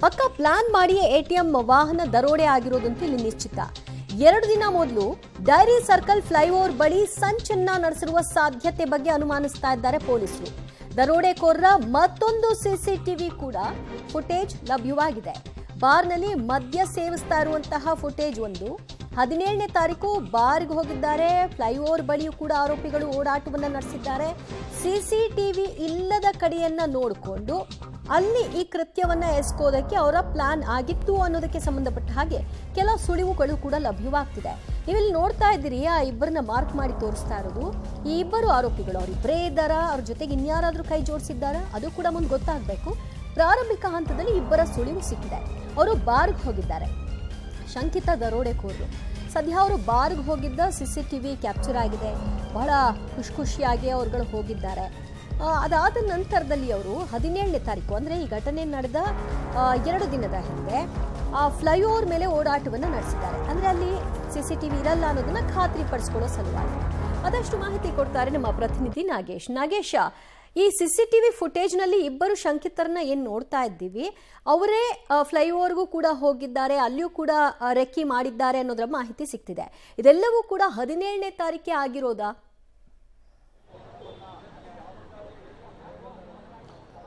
ಪಕ್ಕ ಪ್ಲಾನ್ ಮಾಡಿಯೇ ಎಟಿಎಂ ವಾಹನ ದರೋಡೆ ಆಗಿರೋದಂತೂ ಇಲ್ಲಿ ನಿಶ್ಚಿತ. 2 ದಿನ ಮೊದಲು ಡೈರಿ ಸರ್ಕಲ್ ಫ್ಲೈಓವರ್ ಬಳಿ ಸಂಚನ್ನ ನಡೆಸಿರುವ ಸಾಧ್ಯತೆ ಬಗ್ಗೆ ಅನುಮಾನಿಸ್ತಾ ಇದ್ದಾರೆ ಪೊಲೀಸರು. ದರೋಡೆಕೋರರ ಮತ್ತೊಂದು ಸಿಸಿಟಿವಿ ಕೂಡ ಫುಟೇಜ್ ಲಭ್ಯವಾಗಿದೆ. ಬಾರ್ನಲ್ಲಿ ಮದ್ಯ ಸೇವಿಸ್ತಾ ಇರುವಂತಹ ಫುಟೇಜ್ ಒಂದು. 17ನೇ ತಾರೀಕು ಬಾರ್ಗೆ ಹೋಗಿದ್ದಾರೆ. ಫ್ಲೈಓವರ್ ಬಳಿಯೂ ಕೂಡ ಆರೋಪಿಗಳು ಓಡಾಟವನ್ನ ನಡೆಸಿದ್ದಾರೆ. ಸಿಸಿಟಿವಿ ಇಲ್ಲದ ಕಡೆಯನ್ನ ನೋಡಿಕೊಂಡು ಅಲ್ಲಿ ಈ ಕೃತ್ಯವನ್ನ ಎಸಗೋದಕ್ಕೆ ಅವರ ಪ್ಲಾನ್ ಆಗಿತ್ತು ಅನ್ನೋದಕ್ಕೆ ಸಂಬಂಧಪಟ್ಟ ಹಾಗೆ ಕೆಲವು ಸುಳಿವುಗಳು ಕೂಡ ಲಭ್ಯವಾಗ್ತಿದೆ. ನೀವಿಲ್ಲಿ ನೋಡ್ತಾ ಇದ್ದೀರಿ, ಆ ಇಬ್ಬರನ್ನ ಮಾರ್ಕ್ ಮಾಡಿ ತೋರಿಸ್ತಾ ಇರೋದು ಈ ಇಬ್ಬರು ಆರೋಪಿಗಳು. ಅವರಿಬ್ಬರೇ ಇದ್ದಾರ, ಅವ್ರ ಜೊತೆಗೆ ಇನ್ಯಾರಾದ್ರೂ ಕೈ ಜೋಡಿಸಿದ್ದಾರಾ ಅದು ಕೂಡ ಮುಂದೆ ಗೊತ್ತಾಗಬೇಕು. ಪ್ರಾರಂಭಿಕ ಹಂತದಲ್ಲಿ ಇಬ್ಬರ ಸುಳಿವು ಸಿಕ್ಕಿದೆ. ಅವರು ಬಾರ್ಗೆ ಹೋಗಿದ್ದಾರೆ, ಶಂಕಿತ ದರೋಡೆಕೋರರು. ಸದ್ಯ ಅವರು ಬಾರ್ಗೆ ಹೋಗಿದ್ದ ಸಿಸಿಟಿವಿ ಕ್ಯಾಪ್ಚರ್ ಆಗಿದೆ. ಬಹಳ ಖುಷಿಯಾಗಿ ಅವರುಗಳು ಹೋಗಿದ್ದಾರೆ. ಅದಾದ ನಂತರದಲ್ಲಿ ಅವರು 17ನೇ ತಾರೀಕು ಅಂದರೆ ಈ ಘಟನೆ ನಡೆದ 2 ದಿನದ ಹಿಂದೆ ಆ ಫ್ಲೈಓವರ್ ಮೇಲೆ ಓಡಾಟವನ್ನು ನಡೆಸಿದ್ದಾರೆ. ಅಂದರೆ ಅಲ್ಲಿ ಸಿಸಿಟಿವಿ ಇರಲ್ಲ ಅನ್ನೋದನ್ನ ಖಾತ್ರಿಪಡಿಸ್ಕೊಳ್ಳೋ ಸಲುವಾಗಿ. ಅದಷ್ಟು ಮಾಹಿತಿ ಕೊಡ್ತಾರೆ ನಮ್ಮ ಪ್ರತಿನಿಧಿ ನಾಗೇಶ. ಈ ಸಿಸಿಟಿವಿ ಫುಟೇಜ್ನಲ್ಲಿ ಇಬ್ಬರು ಶಂಕಿತರನ್ನ ಏನು ನೋಡ್ತಾ ಇದ್ದೀವಿ, ಅವರೇ ಫ್ಲೈಓವರ್ಗೂ ಕೂಡ ಹೋಗಿದ್ದಾರೆ, ಅಲ್ಲಿಯೂ ಕೂಡ ರೆಕ್ಕಿ ಮಾಡಿದ್ದಾರೆ ಅನ್ನೋದರ ಮಾಹಿತಿ ಸಿಗ್ತಿದೆ. ಇದೆಲ್ಲವೂ ಕೂಡ 17ನೇ ತಾರೀಕೆ ಆಗಿರೋದಾ?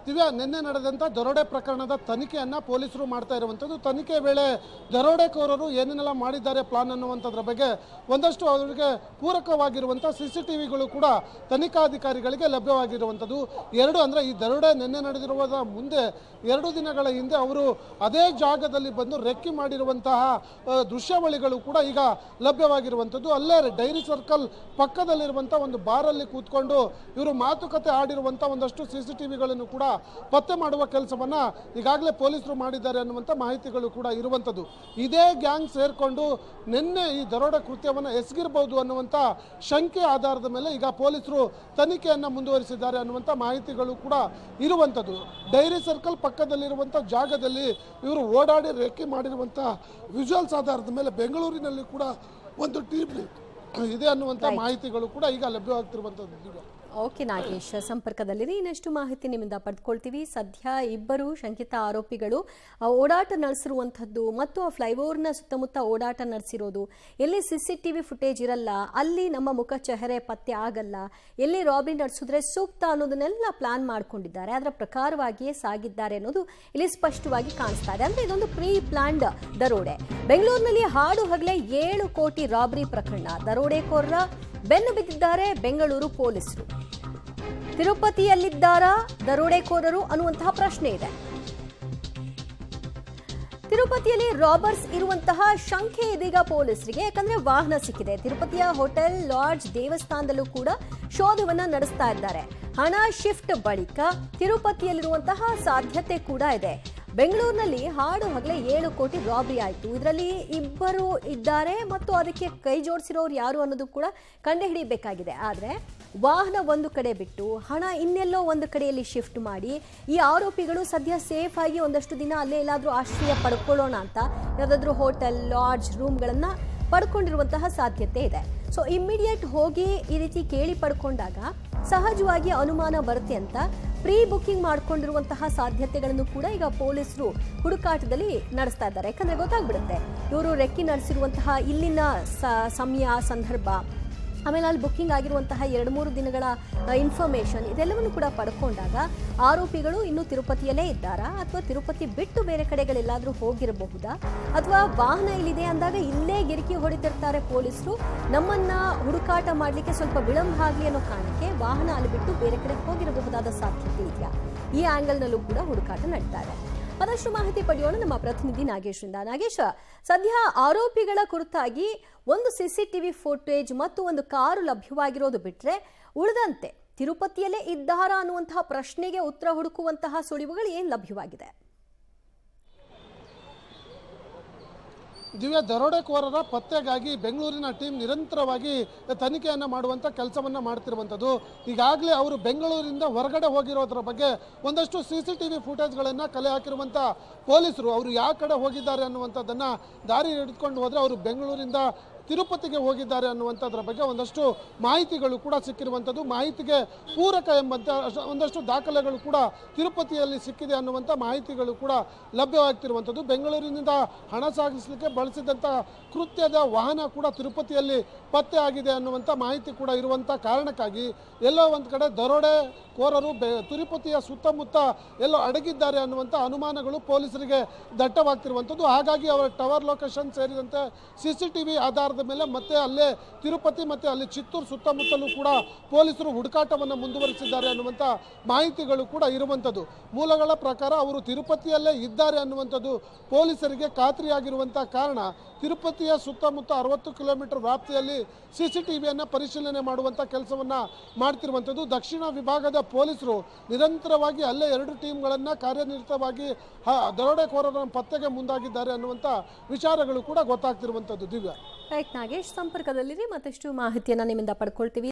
ದಿವ್ಯಾ, ನಿನ್ನೆ ನಡೆದಂಥ ದರೋಡೆ ಪ್ರಕರಣದ ತನಿಖೆಯನ್ನು ಪೊಲೀಸರು ಮಾಡ್ತಾ ಇರುವಂಥದ್ದು. ತನಿಖೆ ವೇಳೆ ದರೋಡೆಕೋರರು ಏನೇನೆಲ್ಲ ಮಾಡಿದ್ದಾರೆ ಪ್ಲಾನ್ ಅನ್ನುವಂಥದ್ರ ಬಗ್ಗೆ ಒಂದಷ್ಟು ಅವರಿಗೆ ಪೂರಕವಾಗಿರುವಂಥ ಸಿಸಿಟಿವಿಗಳು ಕೂಡ ತನಿಖಾಧಿಕಾರಿಗಳಿಗೆ ಲಭ್ಯವಾಗಿರುವಂಥದ್ದು. ಅಂದರೆ ಈ ದರೋಡೆ ನಿನ್ನೆ ನಡೆದಿರುವುದರ ಮುಂದೆ 2 ದಿನಗಳ ಹಿಂದೆ ಅವರು ಅದೇ ಜಾಗದಲ್ಲಿ ಬಂದು ರೆಕ್ಕಿ ಮಾಡಿರುವಂತಹ ದೃಶ್ಯಾವಳಿಗಳು ಕೂಡ ಈಗ ಲಭ್ಯವಾಗಿರುವಂಥದ್ದು. ಅಲ್ಲೇ ಡೈರಿ ಸರ್ಕಲ್ ಪಕ್ಕದಲ್ಲಿರುವಂಥ ಒಂದು ಬಾರಲ್ಲಿ ಕೂತ್ಕೊಂಡು ಇವರು ಮಾತುಕತೆ ಆಡಿರುವಂಥ ಒಂದಷ್ಟು ಸಿಸಿಟಿವಿಗಳನ್ನು ಕೂಡ ಪತ್ತೆ ಮಾಡುವ ಕೆಲಸವನ್ನ ಈಗಾಗಲೇ ಪೊಲೀಸರು ಮಾಡಿದ್ದಾರೆ ಅನ್ನುವಂಥ ಮಾಹಿತಿಗಳು ಕೂಡ ಇರುವಂಥದ್ದು. ಇದೇ ಗ್ಯಾಂಗ್ ಸೇರ್ಕೊಂಡು ನಿನ್ನೆ ಈ ದರೋಡೆ ಕೃತ್ಯವನ್ನು ಎಸಗಿರಬಹುದು ಅನ್ನುವಂಥ ಶಂಕೆ ಆಧಾರದ ಮೇಲೆ ಈಗ ಪೊಲೀಸರು ತನಿಖೆಯನ್ನು ಮುಂದುವರಿಸಿದ್ದಾರೆ ಅನ್ನುವಂಥ ಮಾಹಿತಿಗಳು ಕೂಡ ಇರುವಂಥದ್ದು. ಡೈರಿ ಸರ್ಕಲ್ ಪಕ್ಕದಲ್ಲಿರುವಂಥ ಜಾಗದಲ್ಲಿ ಇವರು ಓಡಾಡಿ ರೆಕ್ಕಿ ಮಾಡಿರುವಂಥ ವಿಜುವಲ್ಸ್ ಆಧಾರದ ಮೇಲೆ ಬೆಂಗಳೂರಿನಲ್ಲಿ ಕೂಡ ಒಂದು ಟೀಮ್ ಇದೆ ಅನ್ನುವಂಥ ಮಾಹಿತಿಗಳು ಕೂಡ ಈಗ ಲಭ್ಯವಾಗ್ತಿರುವಂಥದ್ದು. ಓಕೆ ನಾಗೇಶ್, ಸಂಪರ್ಕದಲ್ಲಿರಿ, ಇನ್ನಷ್ಟು ಮಾಹಿತಿ ನಿಮ್ಮಿಂದ ಪಡೆದುಕೊಳ್ತೀವಿ. ಸದ್ಯ ಇಬ್ಬರು ಶಂಕಿತ ಆರೋಪಿಗಳು ಓಡಾಟ ನಡೆಸಿರುವಂಥದ್ದು ಮತ್ತು ಆ ಫ್ಲೈಓವರ್ನ ಸುತ್ತಮುತ್ತ ಓಡಾಟ ನಡೆಸಿರೋದು, ಎಲ್ಲಿ ಸಿಸಿಟಿವಿ ಫುಟೇಜ್ ಇರಲ್ಲ ಅಲ್ಲಿ ನಮ್ಮ ಮುಖ ಚೆಹರೆ ಪತ್ತೆ ಆಗಲ್ಲ, ಎಲ್ಲಿ ರಾಬರಿ ನಡೆಸಿದ್ರೆ ಸೂಕ್ತ ಅನ್ನೋದನ್ನೆಲ್ಲ ಪ್ಲಾನ್ ಮಾಡ್ಕೊಂಡಿದ್ದಾರೆ. ಅದರ ಪ್ರಕಾರವಾಗಿಯೇ ಸಾಗಿದ್ದಾರೆ ಅನ್ನೋದು ಇಲ್ಲಿ ಸ್ಪಷ್ಟವಾಗಿ ಕಾಣಿಸ್ತಾ ಇದೆ. ಅಂದ್ರೆ ಇದೊಂದು ಪ್ರೀ ಪ್ಲಾನ್ಡ್ ದರೋಡೆ. ಬೆಂಗಳೂರಿನಲ್ಲಿ ಹಾಡು ಹಗಲೇ 7 ಕೋಟಿ ರಾಬರಿ ಪ್ರಕರಣ. ದರೋಡೆಕೋರರ ಬೆನ್ನು ಬಿದ್ದಿದ್ದಾರೆ ಬೆಂಗಳೂರು ಪೊಲೀಸರು. ತಿರುಪತಿಯಲ್ಲಿದ್ದಾರಾ ದರೋಡೆಕೋರರು ಅನ್ನುವಂತಹ ಪ್ರಶ್ನೆ ಇದೆ. ತಿರುಪತಿಯಲ್ಲಿ ರಾಬರ್ಸ್ ಇರುವಂತಹ ಶಂಕೆ ಇದೀಗ ಪೊಲೀಸರಿಗೆ, ಯಾಕಂದ್ರೆ ವಾಹನ ಸಿಕ್ಕಿದೆ. ತಿರುಪತಿಯ ಹೋಟೆಲ್, ಲಾಡ್ಜ್, ದೇವಸ್ಥಾನದಲ್ಲೂ ಕೂಡ ಶೋಧವನ್ನ ನಡೆಸ್ತಾ ಇದ್ದಾರೆ. ಹಣ ಶಿಫ್ಟ್ ಬಳಿಕ ತಿರುಪತಿಯಲ್ಲಿರುವಂತಹ ಸಾಧ್ಯತೆ ಕೂಡ ಇದೆ. ಬೆಂಗಳೂರಿನಲ್ಲಿ ಹಾಡು ಹಗಲೇ 7 ಕೋಟಿ ರಾಬರಿ ಆಯಿತು. ಇದರಲ್ಲಿ ಇಬ್ಬರು ಇದ್ದಾರೆ ಮತ್ತು ಅದಕ್ಕೆ ಕೈ ಜೋಡಿಸಿರೋರು ಯಾರು ಅನ್ನೋದು ಕೂಡ ಕಂಡುಹಿಡಿಯಬೇಕಾಗಿದೆ. ಆದರೆ ವಾಹನ ಒಂದು ಕಡೆ ಬಿಟ್ಟು ಹಣ ಇನ್ನೆಲ್ಲೋ ಒಂದು ಕಡೆಯಲ್ಲಿ ಶಿಫ್ಟ್ ಮಾಡಿ ಈ ಆರೋಪಿಗಳು ಸದ್ಯ ಸೇಫ್ ಆಗಿ ಒಂದಷ್ಟು ದಿನ ಅಲ್ಲೇ ಎಲ್ಲಾದರೂ ಆಶ್ರಯ ಪಡ್ಕೊಳ್ಳೋಣ ಅಂತ ಯಾವುದಾದ್ರೂ ಹೋಟೆಲ್, ಲಾಡ್ಜ್, ರೂಮ್ಗಳನ್ನು ಪಡ್ಕೊಂಡಿರುವಂತಹ ಸಾಧ್ಯತೆ ಇದೆ. ಸೊ ಇಮ್ಮಿಡಿಯೇಟ್ ಹೋಗಿ ಈ ರೀತಿ ಕೇಳಿ ಪಡ್ಕೊಂಡಾಗ ಸಹಜವಾಗಿ ಅನುಮಾನ ಬರುತ್ತೆ ಅಂತ ಪ್ರೀ ಬುಕ್ಕಿಂಗ್ ಮಾಡ್ಕೊಂಡಿರುವಂತಹ ಸಾಧ್ಯತೆಗಳನ್ನು ಕೂಡ ಈಗ ಪೊಲೀಸರು ಹುಡುಕಾಟದಲ್ಲಿ ನಡೆಸ್ತಾ ಇದ್ದಾರೆ. ಯಾಕಂದ್ರೆ ಗೊತ್ತಾಗ್ಬಿಡುತ್ತೆ ಇವರು ರೆಕ್ಕಿ ನಡೆಸಿರುವಂತಹ ಇಲ್ಲಿನ ಸಮಯ, ಸಂದರ್ಭ, ಆಮೇಲೆ ಅಲ್ಲಿ ಬುಕ್ಕಿಂಗ್ ಆಗಿರುವಂತಹ 2-3 ದಿನಗಳ ಇನ್ಫಾರ್ಮೇಷನ್, ಇದೆಲ್ಲವನ್ನು ಕೂಡ ಪಡ್ಕೊಂಡಾಗ ಆರೋಪಿಗಳು ಇನ್ನೂ ತಿರುಪತಿಯಲ್ಲೇ ಇದ್ದಾರಾ ಅಥವಾ ತಿರುಪತಿ ಬಿಟ್ಟು ಬೇರೆ ಕಡೆಗಳೆಲ್ಲಾದರೂ ಹೋಗಿರಬಹುದಾ ಅಥವಾ ವಾಹನ ಇಲ್ಲಿದೆ ಅಂದಾಗ ಇಲ್ಲೇ ಗಿರಿಕಿ ಹೊಡಿತಿರ್ತಾರೆ ಪೊಲೀಸರು, ನಮ್ಮನ್ನ ಹುಡುಕಾಟ ಮಾಡಲಿಕ್ಕೆ ಸ್ವಲ್ಪ ವಿಳಂಬ ಆಗಲಿ ಅನ್ನೋ ಕಾರಣಕ್ಕೆ ವಾಹನ ಅಲ್ಲಿ ಬಿಟ್ಟು ಬೇರೆ ಕಡೆ ಹೋಗಿರಬಹುದಾದ ಸಾಧ್ಯತೆ ಇದೆಯಾ? ಈ ಆಂಗಲ್ನಲ್ಲೂ ಕೂಡ ಹುಡುಕಾಟ ನಡೀತಾ ಇದೆ. ಅದಷ್ಟು ಮಾಹಿತಿ ಪಡೆಯೋಣ ನಮ್ಮ ಪ್ರತಿನಿಧಿ ನಾಗೇಶ್ರಿಂದ. ನಾಗೇಶ, ಸದ್ಯ ಆರೋಪಿಗಳ ಕುರಿತಾಗಿ ಒಂದು ಸಿಸಿಟಿವಿ ಫುಟೇಜ್ ಮತ್ತು ಒಂದು ಕಾರು ಲಭ್ಯವಾಗಿರೋದು ಬಿಟ್ರೆ ಉಳಿದಂತೆ ತಿರುಪತಿಯಲ್ಲೇ ಇದ್ದಾರಾ ಅನ್ನುವಂತಹ ಪ್ರಶ್ನೆಗೆ ಉತ್ತರ ಹುಡುಕುವಂತಹ ಸುಳಿವುಗಳು ಏನು ಲಭ್ಯವಾಗಿದೆ? ದಿವ್ಯ, ದರೋಡೆಕೋರರ ಪತ್ತೆಗಾಗಿ ಬೆಂಗಳೂರಿನ ಟೀಮ್ ನಿರಂತರವಾಗಿ ತನಿಖೆಯನ್ನು ಮಾಡುವಂಥ ಕೆಲಸವನ್ನು ಮಾಡ್ತಿರುವಂಥದ್ದು. ಈಗಾಗಲೇ ಅವರು ಬೆಂಗಳೂರಿಂದ ಹೊರಗಡೆ ಹೋಗಿರೋದ್ರ ಬಗ್ಗೆ ಒಂದಷ್ಟು CCTV ಫುಟೇಜ್ಗಳನ್ನು ಕಲೆ ಹಾಕಿರುವಂಥ ಪೊಲೀಸರು ಅವರು ಯಾವ ಕಡೆ ಹೋಗಿದ್ದಾರೆ ಅನ್ನುವಂಥದ್ದನ್ನು ದಾರಿ ಹಿಡಿದುಕೊಂಡು ಹೋದರೆ ಅವರು ಬೆಂಗಳೂರಿಂದ ತಿರುಪತಿಗೆ ಹೋಗಿದ್ದಾರೆ ಅನ್ನುವಂಥದ್ರ ಬಗ್ಗೆ ಒಂದಷ್ಟು ಮಾಹಿತಿಗಳು ಕೂಡ ಸಿಕ್ಕಿರುವಂಥದ್ದು. ಮಾಹಿತಿಗೆ ಪೂರಕ ಎಂಬಂತೆ ಒಂದಷ್ಟು ದಾಖಲೆಗಳು ಕೂಡ ತಿರುಪತಿಯಲ್ಲಿ ಸಿಕ್ಕಿದೆ ಅನ್ನುವಂಥ ಮಾಹಿತಿಗಳು ಕೂಡ ಲಭ್ಯವಾಗ್ತಿರುವಂಥದ್ದು. ಬೆಂಗಳೂರಿನಿಂದ ಹಣ ಸಾಗಿಸಲಿಕ್ಕೆ ಬಳಸಿದಂಥ ಕೃತ್ಯದ ವಾಹನ ಕೂಡ ತಿರುಪತಿಯಲ್ಲಿ ಪತ್ತೆ ಆಗಿದೆ ಅನ್ನುವಂಥ ಮಾಹಿತಿ ಕೂಡ ಇರುವಂಥ ಕಾರಣಕ್ಕಾಗಿ ಎಲ್ಲೋ ಒಂದು ಕಡೆ ದರೋಡೆಕೋರರು ತಿರುಪತಿಯ ಸುತ್ತಮುತ್ತ ಎಲ್ಲೋ ಅಡಗಿದ್ದಾರೆ ಅನ್ನುವಂಥ ಅನುಮಾನಗಳು ಪೊಲೀಸರಿಗೆ ದಟ್ಟವಾಗ್ತಿರುವಂಥದ್ದು. ಹಾಗಾಗಿ ಅವರ ಟವರ್ ಲೊಕೇಶನ್ ಸೇರಿದಂತೆ CCTV ಆಧಾರದ ಮೇಲೆ ಮತ್ತೆ ಅಲ್ಲೇ ತಿರುಪತಿ ಮತ್ತು ಅಲ್ಲಿ ಚಿತ್ತೂರು ಸುತ್ತಮುತ್ತಲೂ ಕೂಡ ಪೊಲೀಸರು ಹುಡುಕಾಟವನ್ನು ಮುಂದುವರಿಸಿದ್ದಾರೆ ಅನ್ನುವಂಥ ಮಾಹಿತಿಗಳು ಕೂಡ ಇರುವಂಥದ್ದು. ಮೂಲಗಳ ಪ್ರಕಾರ ಅವರು ತಿರುಪತಿಯಲ್ಲೇ ಇದ್ದಾರೆ ಅನ್ನುವಂಥದ್ದು ಪೊಲೀಸರಿಗೆ ಖಾತ್ರಿಯಾಗಿರುವಂಥ ಕಾರಣ ತಿರುಪತಿಯ ಸುತ್ತಮುತ್ತ 60 ಕಿಲೋಮೀಟರ್ ವ್ಯಾಪ್ತಿಯಲ್ಲಿ CCTVಯನ್ನು ಪರಿಶೀಲನೆ ಮಾಡುವಂಥ ಕೆಲಸವನ್ನು ಮಾಡ್ತಿರುವಂಥದ್ದು. ದಕ್ಷಿಣ ವಿಭಾಗದ ಪೊಲೀಸರು ನಿರಂತರವಾಗಿ ಅಲ್ಲೇ 2 ಟೀಮ್ಗಳನ್ನು ಕಾರ್ಯನಿರತವಾಗಿ ದರೋಡೆಕೋರರ ಪತ್ತೆಗೆ ಮುಂದಾಗಿದ್ದಾರೆ ಅನ್ನುವಂಥ ವಿಚಾರಗಳು ಕೂಡ ಗೊತ್ತಾಗ್ತಿರುವಂಥದ್ದು. ದಿವ್ಯಾ. ರೈಟ್ ನಾಗೇಶ್, ಸಂಪರ್ಕದಲ್ಲಿರಿ, ಮತ್ತಷ್ಟು ಮಾಹಿತಿಯನ್ನು ನಿಮ್ಮಿಂದ ಪಡ್ಕೊಳ್ತೀವಿ.